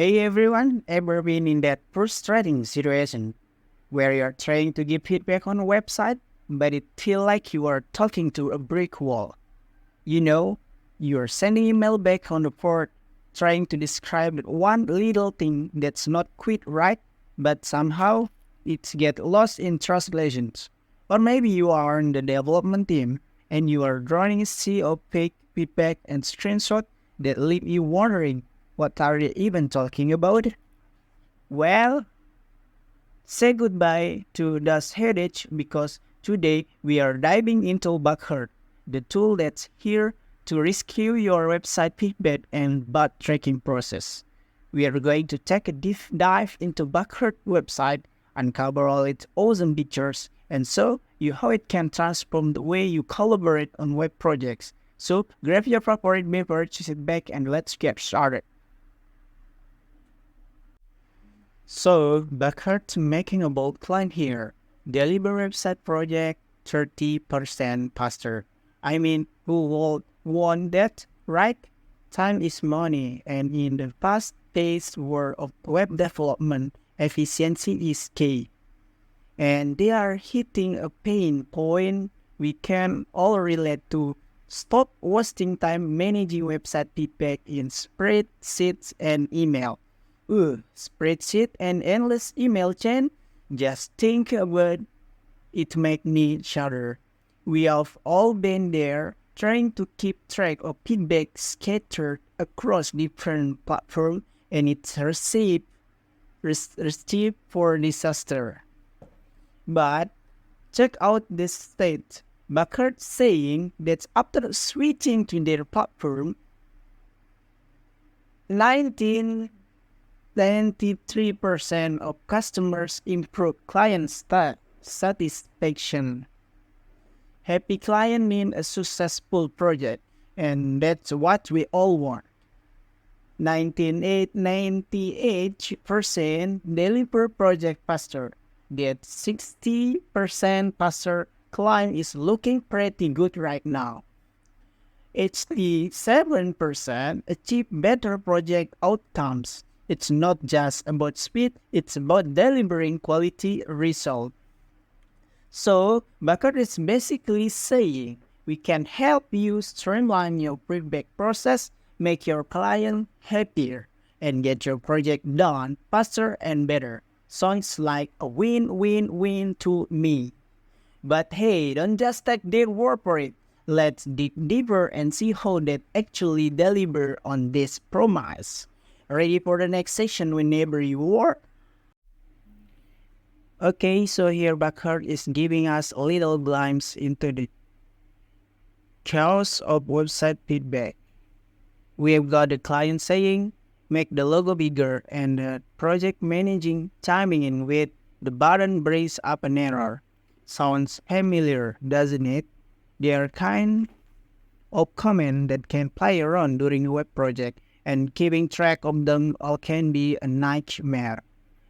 Hey everyone, ever been in that frustrating situation where you're trying to give feedback on a website, but it feels like you are talking to a brick wall? You know, you're sending email back on the board, trying to describe that one little thing that's not quite right, but somehow it gets lost in translations. Or maybe you are in the development team and you are drawing a sea of fake feedback and screenshots that leave you wondering what are they even talking about? Well, say goodbye to those headache because today we are diving into BugHerd, the tool that's here to rescue your website feedback and bug tracking process. We are going to take a deep dive into BugHerd website, uncover all its awesome features, and show you how it can transform the way you collaborate on web projects. So grab your favorite beverage, sit back, and let's get started. So, BugHerd making a bold claim here. Deliver website project 30% faster. I mean, who would want that, right? Time is money, and in the fast-paced world of web development, efficiency is key. And they are hitting a pain point we can all relate to. Stop wasting time managing website feedback in spreadsheets and email. Spreadsheet and endless email chain? Just think about it make me shudder. We have all been there trying to keep track of feedback scattered across different platforms and it's recipe for disaster. But check out this state. BugHerd saying that after switching to their platform, 93% of customers improve client satisfaction. Happy client means a successful project, and that's what we all want. 98% deliver project faster. That 60% faster client is looking pretty good right now. 87% achieve better project outcomes. It's not just about speed, it's about delivering quality result. So, BugHerd is basically saying we can help you streamline your feedback process, make your client happier, and get your project done faster and better. Sounds like a win-win-win to me. But hey, don't just take their word for it. Let's dig deeper and see how they actually deliver on this promise. Ready for the next session whenever you are? Okay, so here BugHerd is giving us a little glimpse into the chaos of website feedback. We have got the client saying, make the logo bigger, and the project managing chiming in with the button brings up an error. Sounds familiar, doesn't it? They are kind of comment that can play around during a web project, and keeping track of them all can be a nightmare.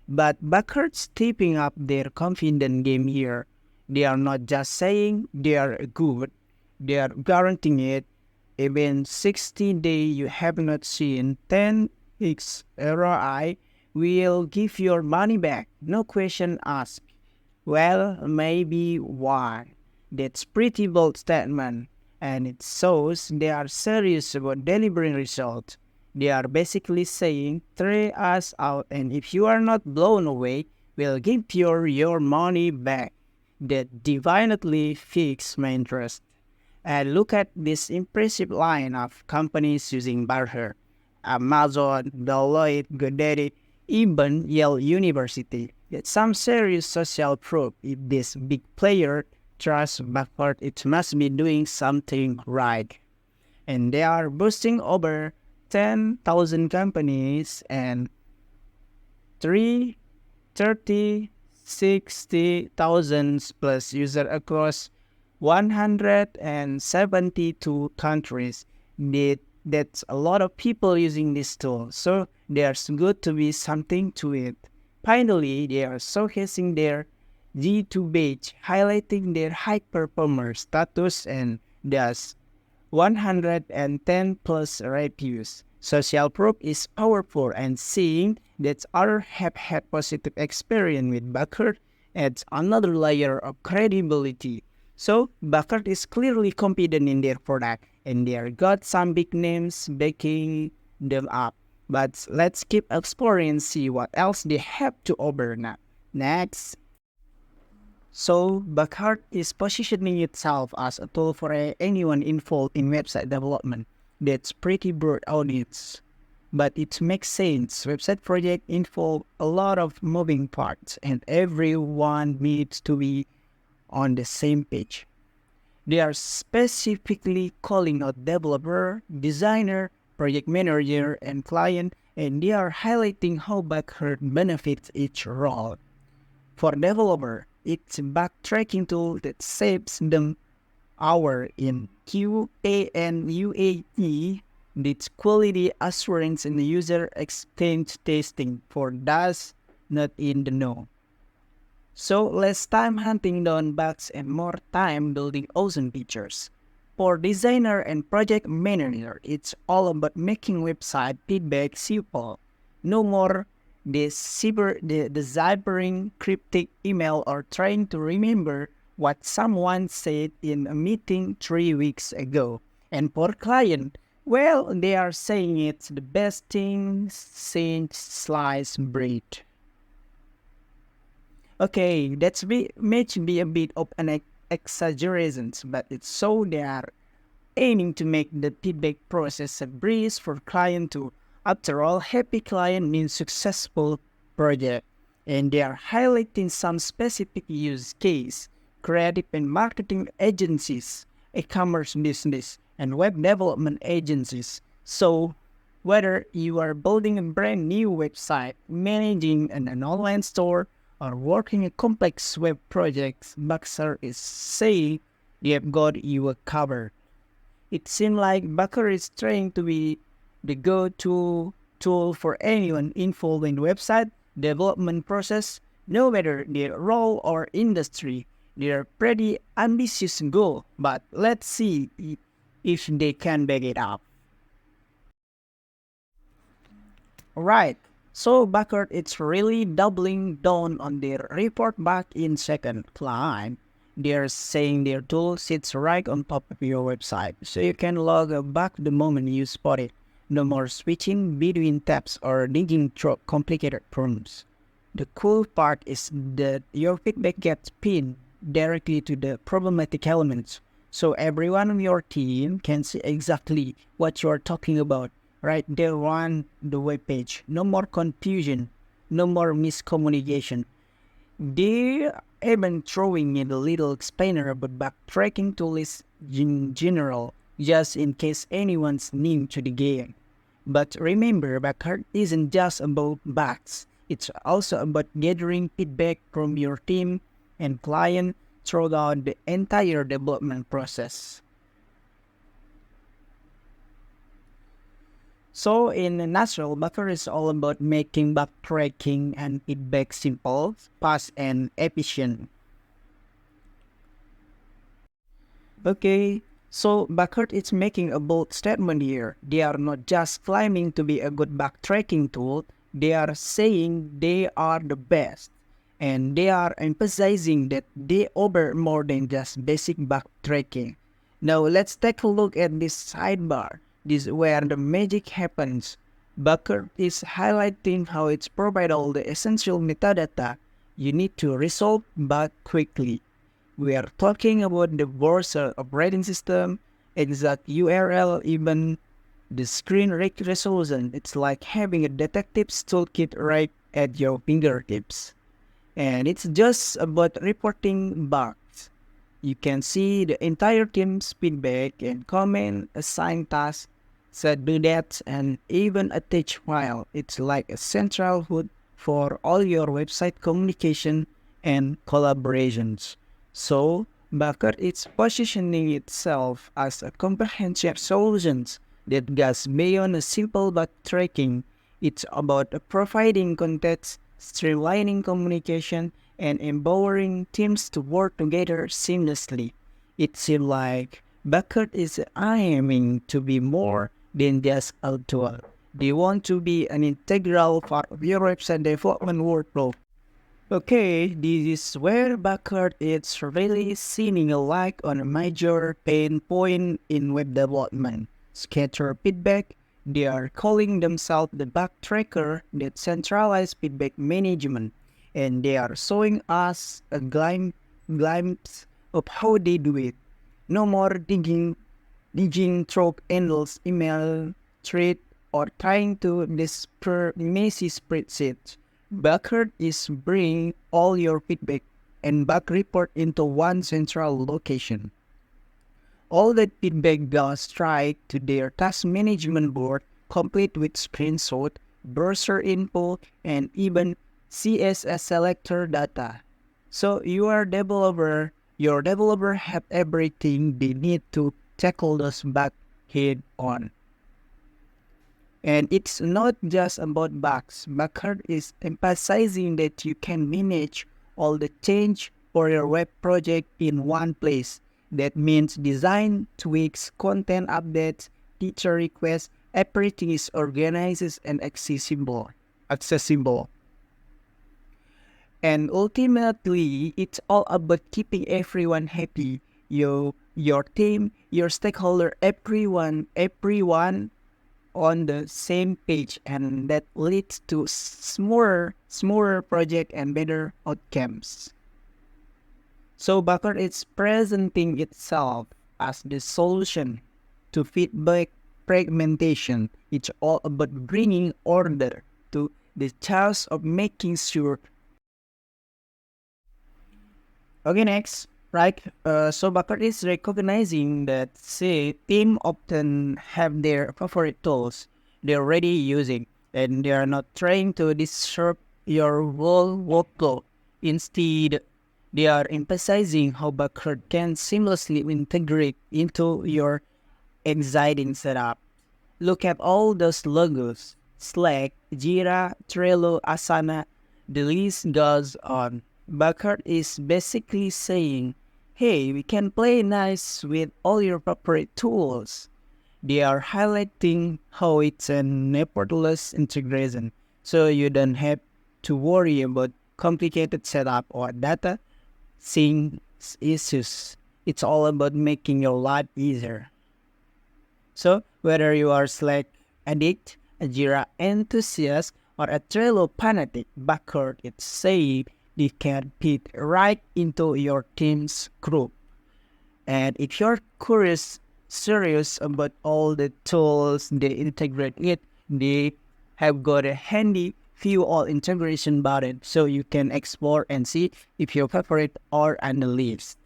But BugHerd's stepping up their confident game here. They are not just saying they are good, they are guaranteeing it. Even 60 days you have not seen 10x ROI will give your money back, no question asked. Well, maybe why? That's pretty bold statement, and it shows they are serious about delivering results. They are basically saying, try us out, and if you are not blown away, we'll give you your money back. That definitely piques my interest. And look at this impressive line of companies using BugHerd. Amazon, Deloitte, GoDaddy, even Yale University. It's some serious social proof. If this big player trusts BugHerd, it must be doing something right. And they are boosting over 10,000 companies and 60,000 plus users across 172 countries. That's a lot of people using this tool, so there's good to be something to it. Finally, they are showcasing their G2 page, highlighting their high performer status and thus 110 plus reviews. Social proof is powerful, and seeing that others have had positive experience with BugHerd adds another layer of credibility. So, BugHerd is clearly confident in their product, and they got some big names backing them up. But let's keep exploring and see what else they have to offer now. Next. So, BugHerd is positioning itself as a tool for anyone involved in website development. That's pretty broad audience. But it makes sense. Website projects involve a lot of moving parts, and everyone needs to be on the same page. They are specifically calling out developer, designer, project manager, and client, and they are highlighting how BugHerd benefits each role. For developer, it's a backtracking tool that saves them hour in QA and UAT, that's quality assurance and user experience testing for those not in the know. So less time hunting down bugs and more time building awesome features. For designer and project manager, it's all about making website feedback simple. No more deciphering cryptic email or trying to remember what someone said in a meeting 3 weeks ago. And for client, well, they are saying it's the best thing since sliced bread. Okay, may be a bit of an exaggeration, but it's so they are aiming to make the feedback process a breeze for client too. After all, happy client means successful project, and they are highlighting some specific use case, creative and marketing agencies, e-commerce business, and web development agencies. So, whether you are building a brand new website, managing an online store, or working a complex web project, BugHerd is saying they have got you covered. It seems like BugHerd is trying to be the go-to tool for anyone involved in website development process, no matter their role or industry. They're pretty ambitious goal, but let's see if they can back it up. Alright, so BugHerd it's really doubling down on their report back in second line. They're saying their tool sits right on top of your website, so you can log back the moment you spot it. No more switching between tabs or digging through complicated prompts. The cool part is that your feedback gets pinned directly to the problematic elements, so everyone on your team can see exactly what you are talking about right there on the web page. No more confusion, no more miscommunication. They even throwing in a little explainer about backtracking tool is in general, just in case anyone's new to the game. But remember, BugHerd isn't just about bugs. It's also about gathering feedback from your team and client throughout the entire development process. So in a nutshell, BugHerd is all about making backtracking and feedback simple, fast, and efficient. Okay, so BugHerd is making a bold statement here. They are not just claiming to be a good backtracking tool, they are saying they are the best. And they are emphasizing that they offer more than just basic backtracking. Now let's take a look at this sidebar. This is where the magic happens. BugHerd is highlighting how it's provide all the essential metadata you need to resolve bug quickly. We are talking about the browser operating system, exact URL, even the screen resolution. It's like having a detective's toolkit right at your fingertips. And it's just about reporting bugs. You can see the entire team's feedback and comment, assign tasks, set due dates, and even attach file. It's like a central hub for all your website communication and collaborations. So, BugHerd is positioning itself as a comprehensive solution that goes beyond a simple backtracking. It's about providing context, streamlining communication, and empowering teams to work together seamlessly. It seems like BugHerd is aiming to be more than just a tool. They want to be an integral part of your website development workflow. Okay, this is where BugHerd is really seeming like on a major pain point in web development. Scatter feedback. They are calling themselves the bug tracker that centralized feedback management, and they are showing us a glimpse of how they do it. No more digging through endless email thread or trying to disperse messy spreadsheets. BugHerd is bringing all your feedback and bug report into one central location. All that feedback goes straight to their task management board, complete with screenshot, browser info, and even CSS selector data. So your developer have everything they need to tackle those bugs head on. And it's not just about bugs. BugHerd is emphasizing that you can manage all the change for your web project in one place. That means design, tweaks, content updates, feature requests, everything is organized and accessible. And ultimately, it's all about keeping everyone happy. Your team, your stakeholder, everyone on the same page, and that leads to smaller project and better outcomes. So BugHerd is presenting itself as the solution to feedback fragmentation. It's all about bringing order to the task of making sure. Okay, next, right? So BugHerd is recognizing that, say, team often have their favorite tools they're already using, and they are not trying to disrupt your whole workflow. Instead, they are emphasizing how BugHerd can seamlessly integrate into your exciting setup. Look at all those logos: Slack, Jira, Trello, Asana. The list goes on. BugHerd is basically saying, hey, we can play nice with all your favorite tools. They are highlighting how it's an effortless integration, so you don't have to worry about complicated setup or data sync issues. It's all about making your life easier. So, whether you are Slack addict, a Jira enthusiast, or a Trello fanatic, BugHerd it's saying they can fit right into your team's group. And if you're serious about all the tools they integrate it, they have got a handy view all integration button so you can explore and see if your favorite are on the list.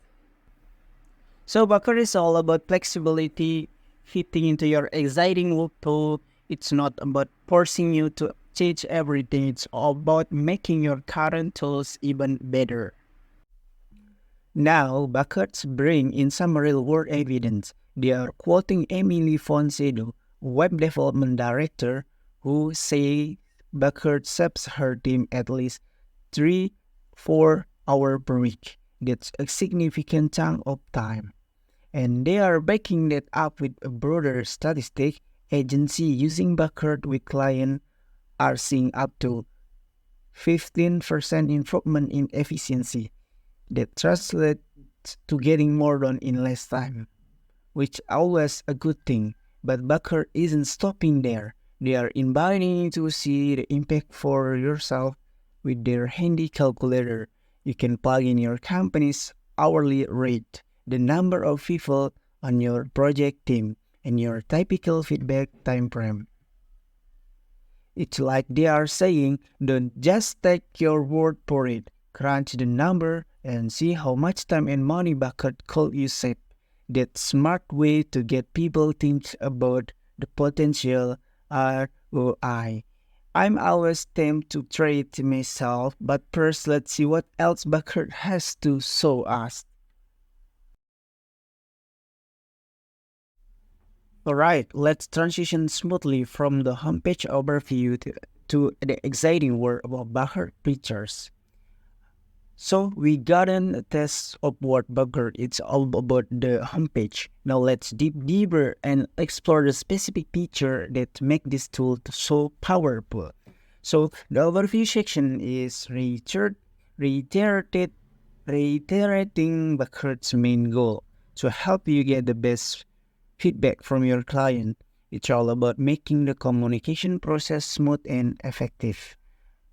So BugHerd is all about flexibility, fitting into your exciting workflow. It's not about forcing you to change everything. It's all about making your current tools even better. Now, BugHerd bring in some real-world evidence. They are quoting Emily Fonsedo, web development director, who say BugHerd saves her team at least 3-4 hours per week. That's a significant chunk of time. And they are backing that up with a broader statistic. Agency using BugHerd with client are seeing up to 15% improvement in efficiency. That translates to getting more done in less time, which always a good thing. But BugHerd isn't stopping there. They are inviting you to see the impact for yourself with their handy calculator. You can plug in your company's hourly rate, the number of people on your project team, and your typical feedback time frame. It's like they are saying, don't just take your word for it. Crunch the number and see how much time and money BugHerd could you save. That smart way to get people think about the potential ROI. I'm always tempted to try it myself, but first let's see what else BugHerd has to show us. Alright, let's transition smoothly from the homepage overview to the exciting world of BugHerd features. So we gotten a test of what BugHerd. It's all about the homepage. Now let's deep deeper and explore the specific feature that make this tool so powerful. So the overview section is reiterated, reiterating BugHerd's main goal to help you get the best feedback from your client. It's all about making the communication process smooth and effective.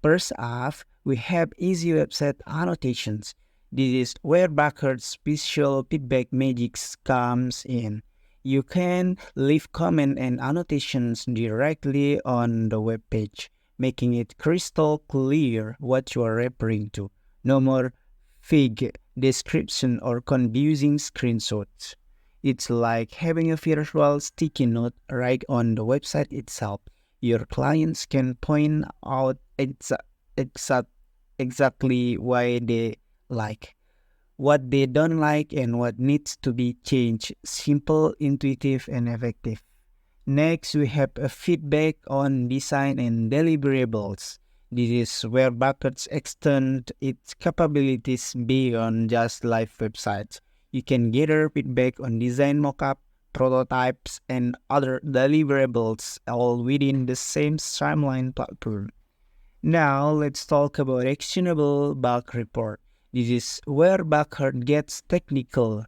First off, we have easy website annotations. This is where BugHerd's visual feedback magic comes in. You can leave comment and annotations directly on the web page, making it crystal clear what you are referring to. No more vague description or confusing screenshots. It's like having a virtual sticky note right on the website itself. Your clients can point out exact, exactly why they like, what they don't like, and what needs to be changed. Simple, intuitive, and effective. Next, we have a feedback on design and deliverables. This is where Buckets extend its capabilities beyond just live websites. You can gather feedback on design mockup, prototypes, and other deliverables all within the same streamlined platform. Now, let's talk about Actionable Bug Report. This is where BugHerd gets technical.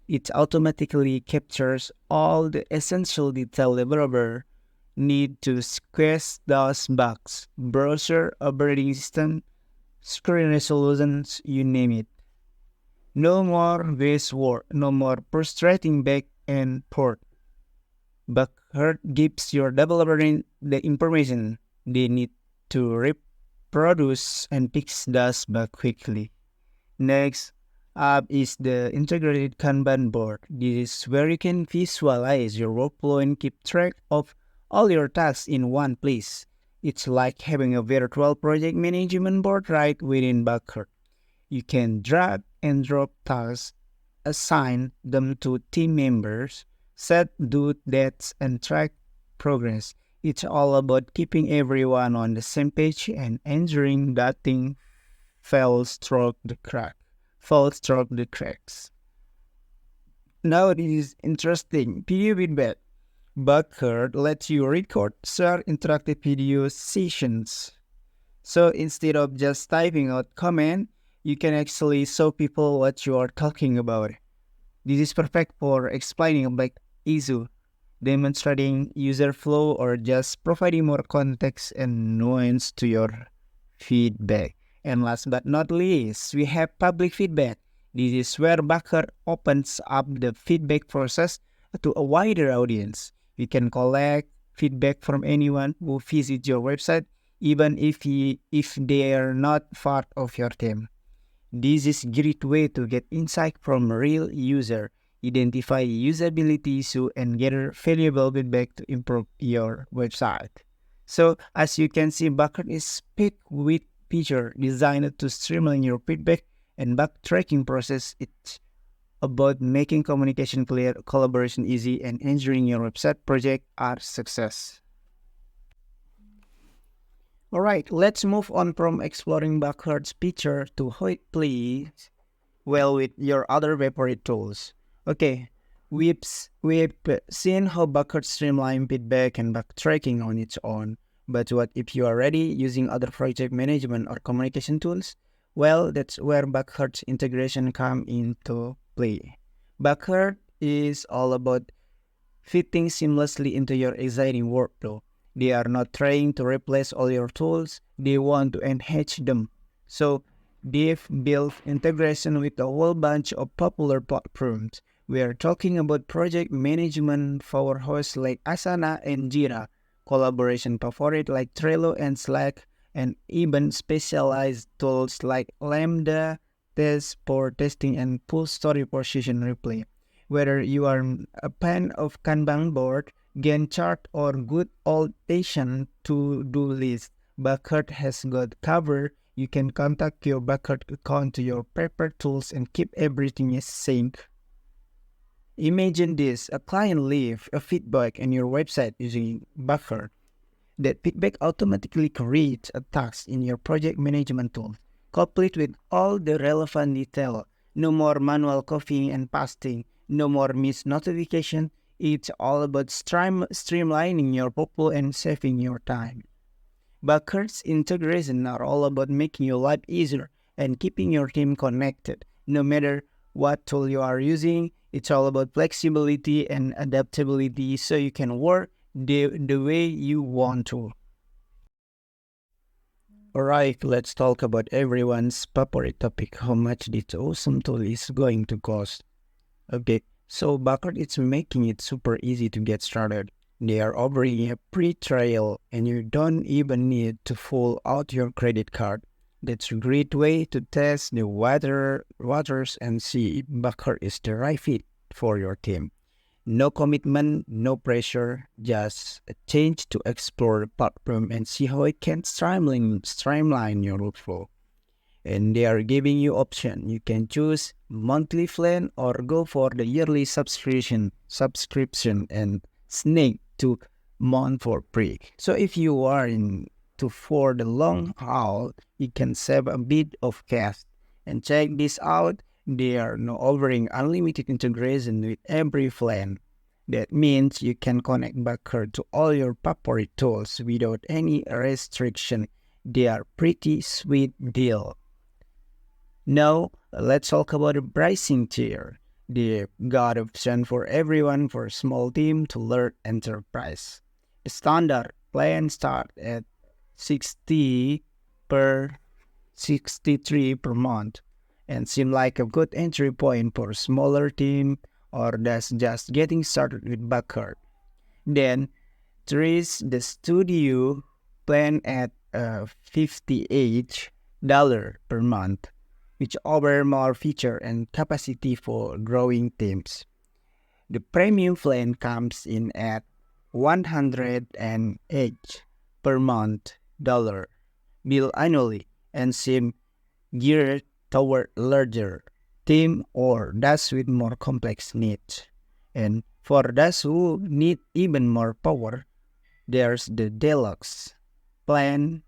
It automatically captures all the essential detail developer need to squeeze those bugs. Browser, operating system, screen resolutions, you name it. No more guesswork, no more frustrating back and forth. BugHerd gives your developer the information they need to reproduce and fix those bugs quickly. Next up is the integrated Kanban board. This is where you can visualize your workflow and keep track of all your tasks in one place. It's like having a virtual project management board right within BugHerd. You can drag and drop tasks, assign them to team members, set due dates, and track progress. It's all about keeping everyone on the same page and ensuring that thing falls through the cracks. Now it is interesting. Video feedback. BugHerd lets you record, share interactive video sessions. So instead of just typing out comment, you can actually show people what you are talking about. This is perfect for explaining a big issue, demonstrating user flow, or just providing more context and nuance to your feedback. And last but not least, we have public feedback. This is where BugHerd opens up the feedback process to a wider audience. You can collect feedback from anyone who visits your website, even if they are not part of your team. This is a great way to get insight from real user, identify usability issue, and gather valuable feedback to improve your website. So as you can see, BugHerd is packed with feature designed to streamline your feedback and backtracking process. It's about making communication clear, collaboration easy, and ensuring your website project are success. Alright, let's move on from exploring BugHerd's feature to how it plays well with your other favorite tools. Okay, we've seen how BugHerd streamline feedback and backtracking on its own. But what if you are already using other project management or communication tools? Well, that's where BugHerd's integration come into play. BugHerd is all about fitting seamlessly into your exciting workflow. They are not trying to replace all your tools, they want to enhance them. So they've built integration with a whole bunch of popular platforms. We are talking about project management powerhouses like Asana and Jira, collaboration favorite like Trello and Slack, and even specialized tools like Lambda, Test for testing, and Full Story for session replay. Whether you are a fan of Kanban board, Gantt chart, or good old-fashioned to-do list, BugHerd has got covered. You can contact your BugHerd account to your preferred tools and keep everything in sync. Imagine this, a client leave a feedback on your website using BugHerd. That feedback automatically creates a task in your project management tool, complete with all the relevant detail. No more manual copying and pasting. No more missed notification. It's all about streamlining your workflow and saving your time. BugHerd's integration are all about making your life easier and keeping your team connected. No matter what tool you are using, it's all about flexibility and adaptability so you can work the way you want to. Alright, let's talk about everyone's favorite topic, how much this awesome tool is going to cost. Okay, so BugHerd is making it super easy to get started. They are offering a free trial and you don't even need to pull out your credit card. That's a great way to test the waters and see if BugHerd is the right fit for your team. No commitment, no pressure, just a change to explore the platform and see how it can streamline your workflow. And they are giving you option. You can choose monthly plan or go for the yearly subscription and sneak 2 months for free. So if you are for the long haul, you can save a bit of cash. And check this out, they are now offering unlimited integration with every plan. That means you can connect BugHerd to all your favorite tools without any restriction. They are pretty sweet deal. Now, let's talk about the pricing tier. They've got option for everyone for a small team to learn enterprise. The standard plan start at 63 per month and seem like a good entry point for a smaller team or that's just getting started with BugHerd. Then there is the studio plan at $58 per month, which offer more feature and capacity for growing teams. The premium plan comes in at $108 per month bill annually and seem geared toward larger team or those with more complex needs. And for those who need even more power, there's the deluxe plan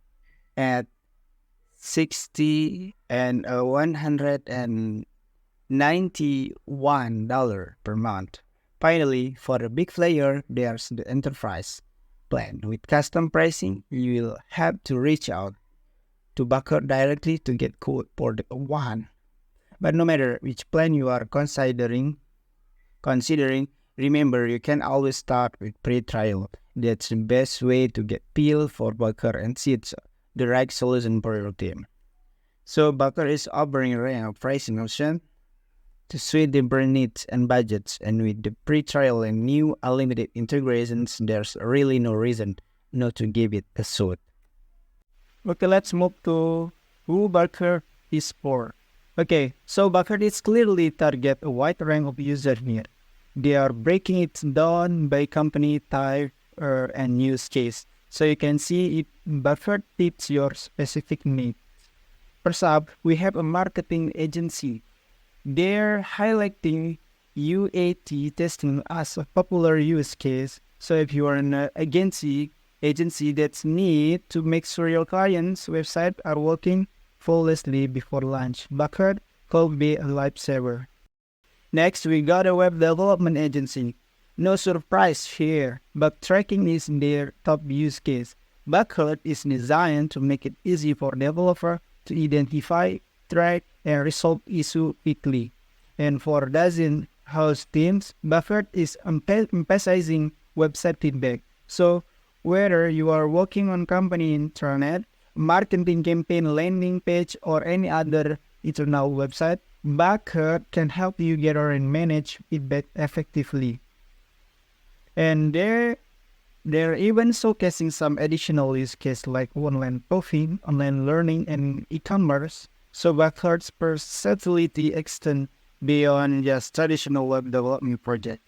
at 60 and $191 per month. Finally, for the big player, there's the enterprise plan. With custom pricing, you will have to reach out to BugHerd directly to get code for the one. But no matter which plan you are considering, remember you can always start with free trial. That's the best way to get feel for BugHerd and see it's the right solution for your team. So BugHerd is offering a range of pricing options to suit different needs and budgets, and with the free trial and new unlimited integrations, there's really no reason not to give it a shot. Okay, let's move to who BugHerd is for. Okay, so BugHerd is clearly target a wide range of users here. They are breaking it down by company type and use case, so you can see if BugHerd fits your specific need. First up, we have a marketing agency. They're highlighting UAT testing as a popular use case. So if you are an agency that's need to make sure your clients' websites are working flawlessly before launch, BugHerd could be a lifesaver. Next, we got a web development agency. No surprise here, but tracking is their top use case. BugHerd is designed to make it easy for developers to identify, track, and resolve issues quickly. And for dozen house teams, BugHerd is emphasizing website feedback. So whether you are working on company intranet, marketing campaign, landing page, or any other internal website, BugHerd can help you gather and manage feedback effectively. And they're even showcasing some additional use cases like online coaching, online learning, and e-commerce. So BugHerd's versatility extends beyond just traditional web development project.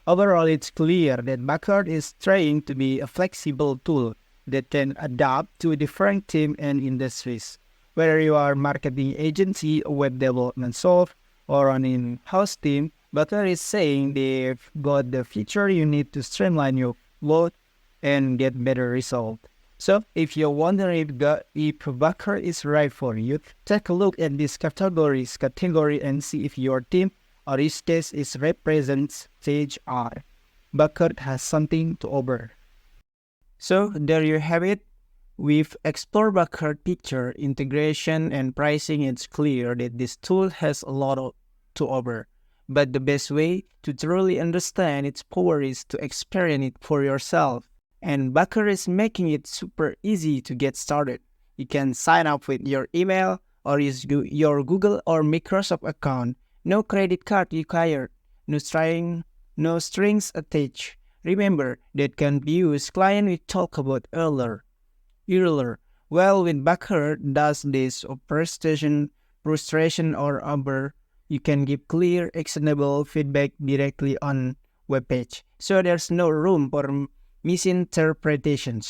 Overall, it's clear that BugHerd is trying to be a flexible tool that can adapt to different teams and industries. Whether you are a marketing agency, a web development software, or an in-house team, BugHerd is saying they've got the feature you need to streamline your load and get better results. So if you're wondering if BugHerd is right for you, take a look at this category and see if your team or use case is represents stage R. BugHerd has something to offer. So there you have it. We've explored BugHerd picture, integration, and pricing. It's clear that this tool has a lot to offer. But the best way to truly understand its power is to experience it for yourself. And BugHerd is making it super easy to get started. You can sign up with your email or use your Google or Microsoft account. No credit card required. No strings attached. Remember that confused client we talked about earlier. Well, with BugHerd does this of frustration or other, you can give clear, actionable feedback directly on webpage. So there's no room for misinterpretation.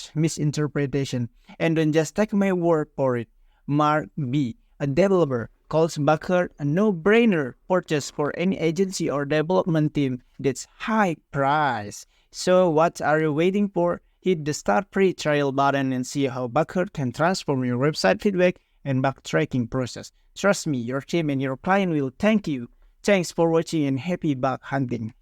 And don't just take my word for it. Mark B, a developer, calls BugHerd a no-brainer purchase for any agency or development team that's high price. So what are you waiting for? Hit the Start Free Trial button and see how BugHerd can transform your website feedback and bug tracking process. Trust me, your team and your client will thank you. Thanks for watching and happy bug hunting.